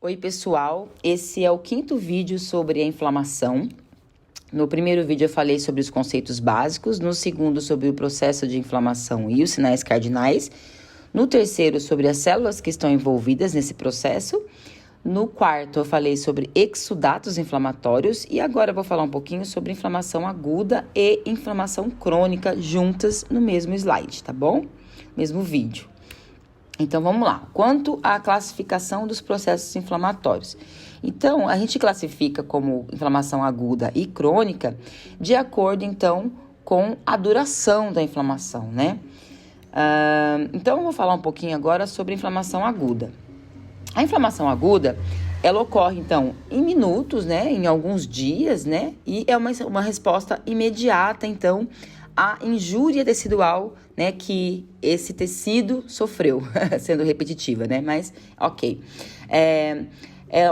Oi, pessoal. Esse é o quinto vídeo sobre a inflamação. No primeiro vídeo eu falei sobre os conceitos básicos, no segundo sobre o processo de inflamação e os sinais cardinais, no terceiro sobre as células que estão envolvidas nesse processo, no quarto eu falei sobre exudatos inflamatórios e agora eu vou falar um pouquinho sobre inflamação aguda e inflamação crônica juntas no mesmo slide, tá bom? Mesmo vídeo. Então, vamos lá. Quanto à classificação dos processos inflamatórios. Então, a gente classifica como inflamação aguda e crônica de acordo, então, com a duração da inflamação, né? Então, eu vou falar um pouquinho agora sobre a inflamação aguda. A inflamação aguda, ela ocorre, então, em minutos, né? Em alguns dias, né? E é uma resposta imediata, então, a injúria tecidual, né, que esse tecido sofreu, sendo repetitiva, né, mas ok.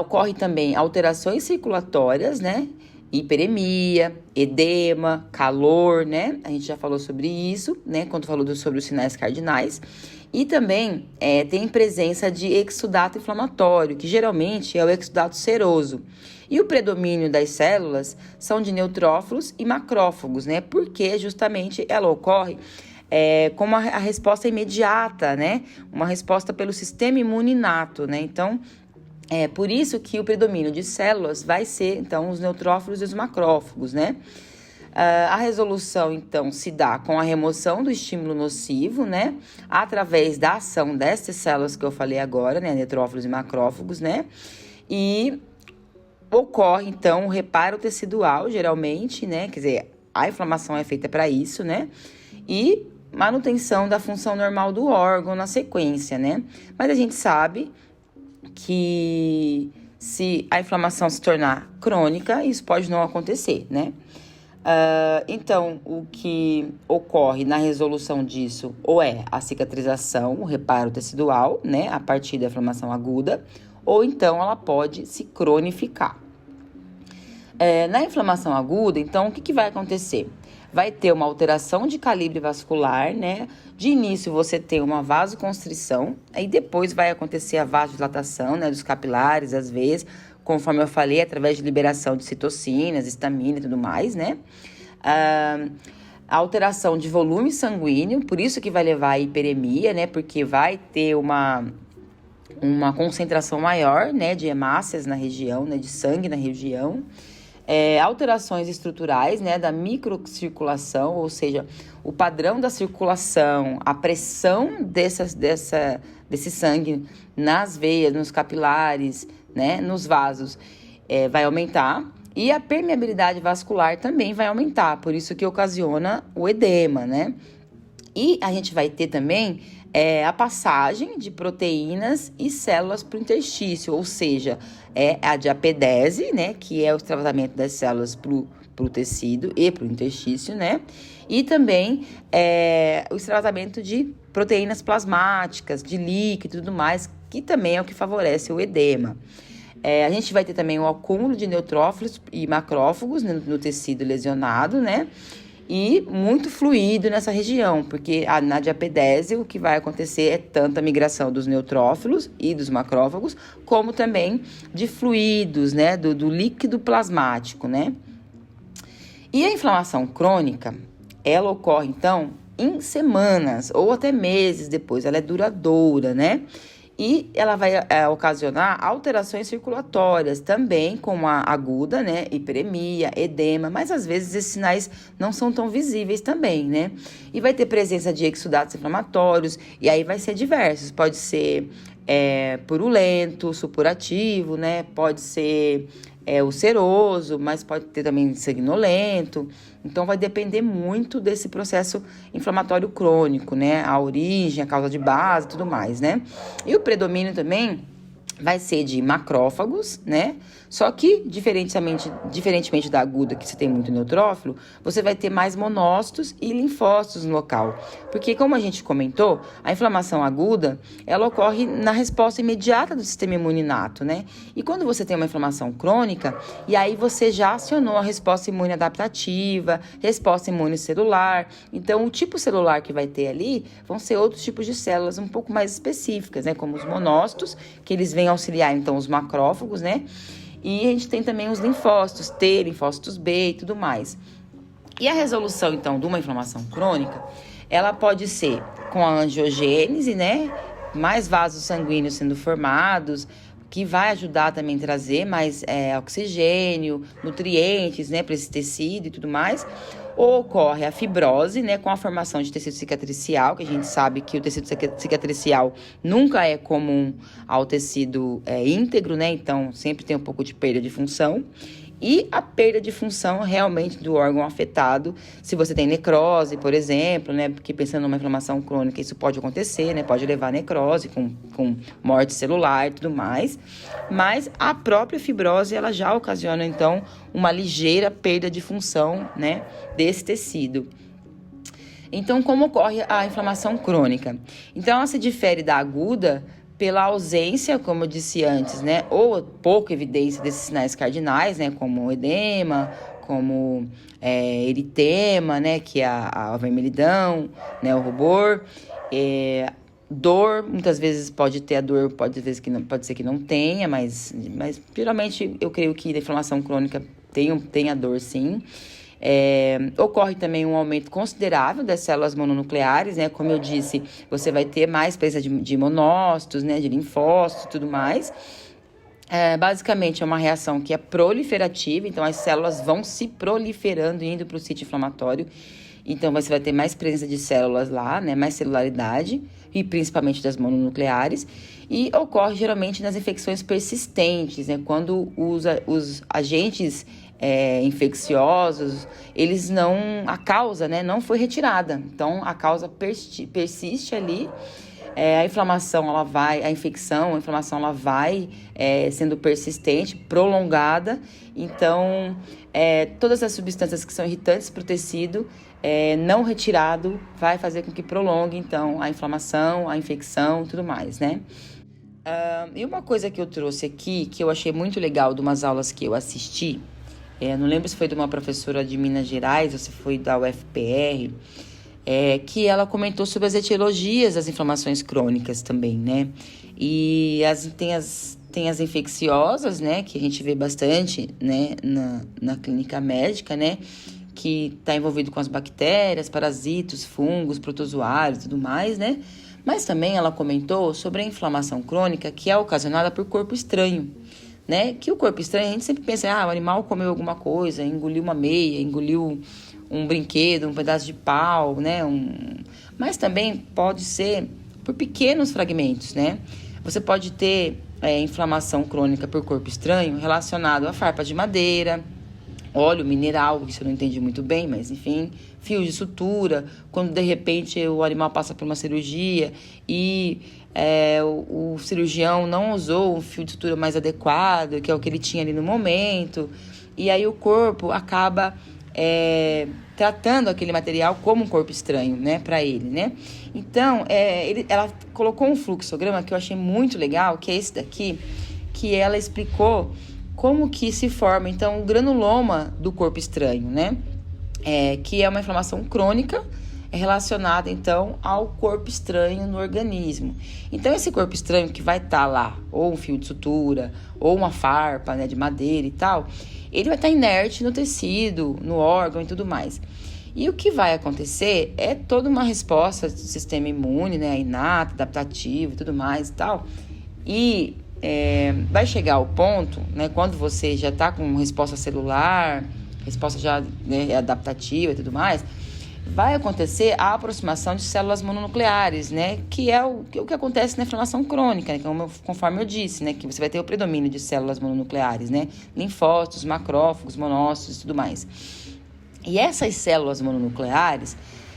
Ocorre também alterações circulatórias, né, hiperemia, edema, calor, né, a gente já falou sobre isso, né, quando falou sobre os sinais cardinais. E também tem presença de exudato inflamatório, que geralmente é o exudato seroso. E o predomínio das células são de neutrófilos e macrófagos, né? Porque justamente ela ocorre como a resposta imediata, né? Uma resposta pelo sistema imune inato, né? Então, é por isso que o predomínio de células vai ser, então, os neutrófilos e os macrófagos, né? A resolução, então, se dá com a remoção do estímulo nocivo, né? Através da ação dessas células que eu falei agora, né? Neutrófilos e macrófagos, né? E ocorre, então, o reparo tecidual, geralmente, né? Quer dizer, a inflamação é feita para isso, né? E manutenção da função normal do órgão na sequência, né? Mas a gente sabe que se a inflamação se tornar crônica, isso pode não acontecer, né? Então, o que ocorre na resolução disso ou é a cicatrização, o reparo tecidual, né, a partir da inflamação aguda, ou então ela pode se cronificar. Na inflamação aguda, então, o que vai acontecer? Vai ter uma alteração de calibre vascular, né? De início você tem uma vasoconstrição, aí depois vai acontecer a vasodilatação, né, dos capilares, às vezes, conforme eu falei, através de liberação de citocinas, histamina e tudo mais, né? A alteração de volume sanguíneo, por isso que vai levar à hiperemia, né? Porque vai ter uma concentração maior, né, de hemácias na região, né, de sangue na região. Alterações estruturais, né, da microcirculação, ou seja, o padrão da circulação, a pressão desse sangue nas veias, nos capilares, né, nos vasos, vai aumentar. E a permeabilidade vascular também vai aumentar, por isso que ocasiona o edema, né? E a gente vai ter também a passagem de proteínas e células para o interstício, ou seja, a diapedese, né, que é o extravasamento das células para o tecido e para o interstício, né, e também o extravasamento de proteínas plasmáticas, de líquido e tudo mais, que também é o que favorece o edema. A gente vai ter também o acúmulo de neutrófilos e macrófagos no tecido lesionado, né, e muito fluido nessa região, porque na diapedese o que vai acontecer é tanto a migração dos neutrófilos e dos macrófagos, como também de fluidos, né, do líquido plasmático, né. E a inflamação crônica, ela ocorre, então, em semanas ou até meses depois, ela é duradoura, né. E ela vai ocasionar alterações circulatórias também, como a aguda, né, hiperemia, edema, mas às vezes esses sinais não são tão visíveis também, né? E vai ter presença de exudatos inflamatórios, e aí vai ser diversos, pode ser purulento, supurativo, né, pode ser ulceroso, mas pode ter também sanguinolento. Então, vai depender muito desse processo inflamatório crônico, né? A origem, a causa de base e tudo mais, né? E o predomínio também vai ser de macrófagos, né? Só que, diferentemente da aguda, que você tem muito neutrófilo, você vai ter mais monócitos e linfócitos no local. Porque, como a gente comentou, a inflamação aguda, ela ocorre na resposta imediata do sistema imune inato, né? E quando você tem uma inflamação crônica, e aí você já acionou a resposta imune adaptativa, resposta imune celular. Então, o tipo celular que vai ter ali vão ser outros tipos de células um pouco mais específicas, né? Como os monócitos, que eles vêm vem auxiliar, então, os macrófagos, né? E a gente tem também os linfócitos T, linfócitos B e tudo mais. E a resolução, então, de uma inflamação crônica, ela pode ser com a angiogênese, né? Mais vasos sanguíneos sendo formados, que vai ajudar também a trazer mais oxigênio, nutrientes, né, para esse tecido e tudo mais. Ou ocorre a fibrose, né, com a formação de tecido cicatricial, que a gente sabe que o tecido cicatricial nunca é comum ao tecido íntegro, né, então sempre tem um pouco de perda de função. E a perda de função realmente do órgão afetado, se você tem necrose, por exemplo, né? Porque pensando numa inflamação crônica, isso pode acontecer, né? Pode levar a necrose com morte celular e tudo mais. Mas a própria fibrose, ela já ocasiona, então, uma ligeira perda de função, né? Desse tecido. Então, como ocorre a inflamação crônica? Então, ela se difere da aguda pela ausência, como eu disse antes, né, ou pouca evidência desses sinais cardinais, né, como edema, como eritema, né, que é a vermelhidão, né, o rubor, dor, muitas vezes pode ter a dor, pode ser que não tenha, mas geralmente eu creio que a inflamação crônica tem a dor, sim. Ocorre também um aumento considerável das células mononucleares, né? Como eu disse, você vai ter mais presença de monócitos, né? De linfócitos e tudo mais. Basicamente, é uma reação que é proliferativa, então as células vão se proliferando indo para o sítio inflamatório. Então, você vai ter mais presença de células lá, né? Mais celularidade, e principalmente das mononucleares. E ocorre geralmente nas infecções persistentes, né? Quando os agentes infecciosos, a causa, né, não foi retirada. Então, a causa persiste ali. A inflamação, a inflamação, ela vai sendo persistente, prolongada. Então, todas as substâncias que são irritantes para o tecido, não retirado, vai fazer com que prolongue, então, a inflamação, a infecção e tudo mais, né? E uma coisa que eu trouxe aqui, que eu achei muito legal de umas aulas que eu assisti, não lembro se foi de uma professora de Minas Gerais ou se foi da UFPR, que ela comentou sobre as etiologias das inflamações crônicas também, né? E tem as infecciosas, né? Que a gente vê bastante, né? Na clínica médica, né? Que está envolvido com as bactérias, parasitos, fungos, protozoários e tudo mais, né? Mas também ela comentou sobre a inflamação crônica que é ocasionada por corpo estranho, né? Que o corpo estranho, a gente sempre pensa, o animal comeu alguma coisa, engoliu uma meia, engoliu um brinquedo, um pedaço de pau, né? Mas também pode ser por pequenos fragmentos, né? Você pode ter inflamação crônica por corpo estranho relacionado a farpa de madeira, óleo mineral, que isso eu não entendi muito bem, mas enfim, fios de sutura, quando de repente o animal passa por uma cirurgia e o cirurgião não usou um fio de sutura mais adequado, que é o que ele tinha ali no momento, e aí o corpo acaba tratando aquele material como um corpo estranho, né, para ele, né? Então, ela colocou um fluxograma que eu achei muito legal, que é esse daqui, que ela explicou como que se forma, então, o granuloma do corpo estranho, né? Que é uma inflamação crônica relacionada, então, ao corpo estranho no organismo. Então, esse corpo estranho que vai estar lá, ou um fio de sutura, ou uma farpa, né, de madeira e tal, ele vai estar inerte no tecido, no órgão e tudo mais. E o que vai acontecer é toda uma resposta do sistema imune, né, inata, adaptativa e tudo mais e tal. E vai chegar ao ponto, né, quando você já está com resposta celular, resposta já, né, adaptativa e tudo mais, vai acontecer a aproximação de células mononucleares, né, que é o que acontece na inflamação crônica, né, conforme eu disse, né, que você vai ter o predomínio de células mononucleares, né, linfócitos, macrófagos, monócitos e tudo mais. E essas células mononucleares,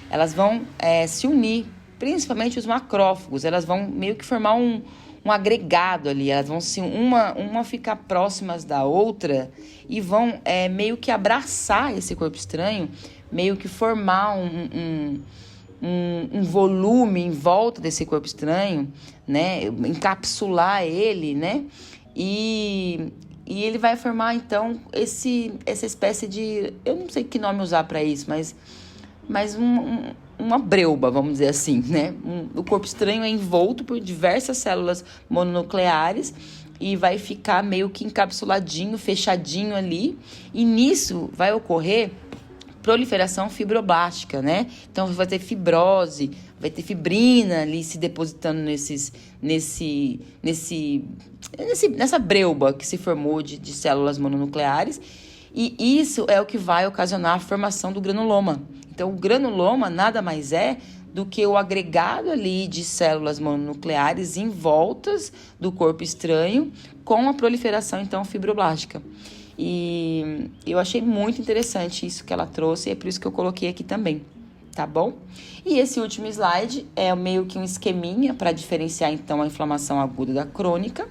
elas vão se unir, principalmente os macrófagos, elas vão meio que formar um agregado ali, elas vão uma ficar próximas da outra e vão meio que abraçar esse corpo estranho, meio que formar um volume em volta desse corpo estranho, né, encapsular ele, né, e ele vai formar, então, essa espécie de, eu não sei que nome usar para isso, mas uma breuba, vamos dizer assim, né? O corpo estranho é envolto por diversas células mononucleares e vai ficar meio que encapsuladinho, fechadinho ali. E nisso vai ocorrer proliferação fibroblástica, né? Então, vai ter fibrose, vai ter fibrina ali se depositando nessa breuba que se formou de células mononucleares. E isso é o que vai ocasionar a formação do granuloma. Então, o granuloma nada mais é do que o agregado ali de células mononucleares em voltas do corpo estranho com a proliferação, então, fibroblástica. E eu achei muito interessante isso que ela trouxe e é por isso que eu coloquei aqui também, tá bom? E esse último slide é meio que um esqueminha para diferenciar, então, a inflamação aguda da crônica.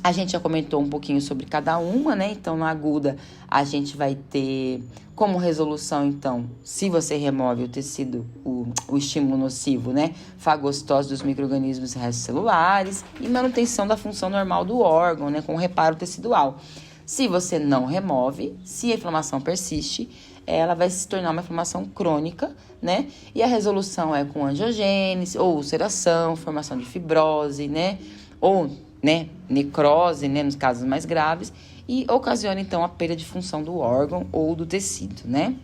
A gente já comentou um pouquinho sobre cada uma, né? Então, na aguda, a gente vai ter como resolução, então, se você remove o tecido, o estímulo nocivo, né? Fagocitose dos micro-organismos restcelulares e manutenção da função normal do órgão, né? Com reparo tecidual. Se você não remove, se a inflamação persiste, ela vai se tornar uma inflamação crônica, né? E a resolução é com angiogênese ou ulceração, formação de fibrose, né? Ou, né, necrose, né, nos casos mais graves, e ocasiona, então, a perda de função do órgão ou do tecido, né?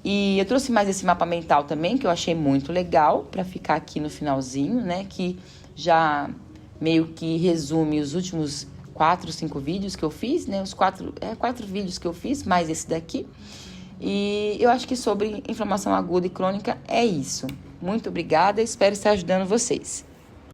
E eu trouxe mais esse mapa mental também, que eu achei muito legal, para ficar aqui no finalzinho, né? Que já meio que resume os últimos 4, 5 vídeos que eu fiz, né? Os 4 vídeos que eu fiz, mais esse daqui. E eu acho que sobre inflamação aguda e crônica é isso. Muito obrigada, espero estar ajudando vocês.